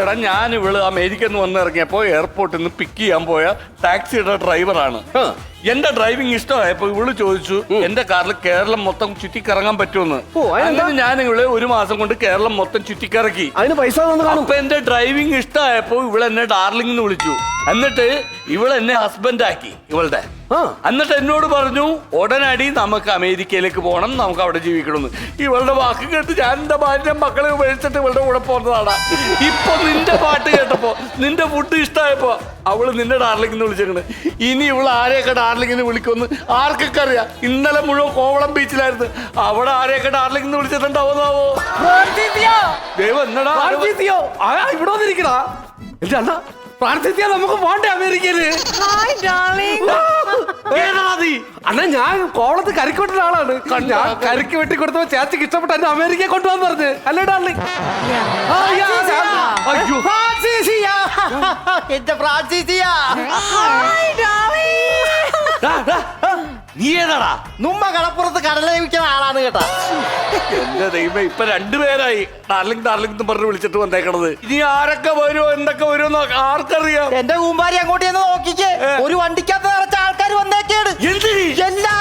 എടാ ഞാൻ ഇവള് അമേരിക്കയിൽ നിന്ന് വന്നിറങ്ങിയപ്പോ എയർപോർട്ടിൽ നിന്ന് പിക്ക് ചെയ്യാൻ പോയ ടാക്സിയുടെ ഡ്രൈവറാണ്. എന്റെ ഡ്രൈവിംഗ് ഇഷ്ടമായപ്പോ ഇവള് ചോദിച്ചു എന്റെ കാറിൽ കേരളം മൊത്തം ചുറ്റിക്കറങ്ങാൻ പറ്റുമെന്ന്. അങ്ങനെ ഞാൻ ഇവളെ 1 മാസം കൊണ്ട് കേരളം മൊത്തം ചുറ്റിക്കറക്കി. അതിന് പൈസ അപ്പൊ എന്റെ ഡ്രൈവിംഗ് ഇഷ്ടമായപ്പോ ഇവള് എന്നെ ഡാർലിംഗ് എന്ന് വിളിച്ചു. എന്നിട്ട് ഇവളെന്നെ ഹസ്ബൻഡ് ആക്കി ഇവളുടെ. എന്നിട്ട് എന്നോട് പറഞ്ഞു ഉടനടി നമുക്ക് അമേരിക്കയിലേക്ക് പോകണം, നമുക്ക് അവിടെ ജീവിക്കണമെന്ന്. ഇവളുടെ വാക്ക് കേട്ട് ഞാൻ എന്റെ ഭാര്യ മക്കളെ ഉപേക്ഷിച്ചിട്ട് ഇവളുടെ കൂടെ പോകുന്നതാണ്. ഇപ്പൊ നിന്റെ പാട്ട് കേട്ടപ്പോ, നിന്റെ ഫുഡ് ഇഷ്ടമായപ്പോ അവള് നിന്റെ ഡാർലിംഗ് എന്ന് വിളിച്ചേക്കണ്. ഇനി ഇവള് ആരെയൊക്കെ ഡാർലിംഗിന് വിളിക്കുമെന്ന് ആർക്കൊക്കെ അറിയാം. ഇന്നലെ മുഴുവൻ കോവളം ബീച്ചിലായിരുന്നു. അവിടെ ആരെയൊക്കെ ഡാർലിംഗ് എന്ന് വിളിച്ചിട്ടുണ്ടാവുന്നാവോ? ദൈവം എന്നടാ ഇവിടെ വന്നിരിക്കടാ എന്റെ അണ്ണ പ്രാർത്ഥിച്ചാ നമുക്ക് പോണ്ടേ അമേരിക്കയില്? അണ്ണാ ഞാൻ കോവളത്ത് കരിക്ക് വെട്ടുന്ന ആളാണ്. ഞാൻ കരിക്ക് വെട്ടി കൊടുത്തപ്പോ ചേച്ചിക്ക് ഇഷ്ടപ്പെട്ട എന്നെ അമേരിക്കയെ കൊണ്ടുപോകാൻ പറഞ്ഞു. അല്ലേ ഡാർലിംഗ്? നീ ഏതാടാ? നുമ്മ കടപ്പുറത്ത് കടലേവിക്കുന്ന ആളാണ് കേട്ടാ. എന്റെ ദൈവം ഇപ്പൊ 2 പേരായി ഡാർലിംഗ് ഡാർലിംഗ് എന്ന് പറഞ്ഞ് വിളിച്ചിട്ട് വന്നേക്കണത്. ഇനി ആരൊക്കെ വരുമോ എന്തൊക്കെ വരുമോ ആർക്കറിയാം. എന്റെ കൂമ്പാരി അങ്ങോട്ട് ചെന്ന് നോക്കിക്കേ, ഒരു വണ്ടിക്കകത്ത് നിറച്ച ആൾക്കാർ വന്നേക്കാണ്. എല്ലാ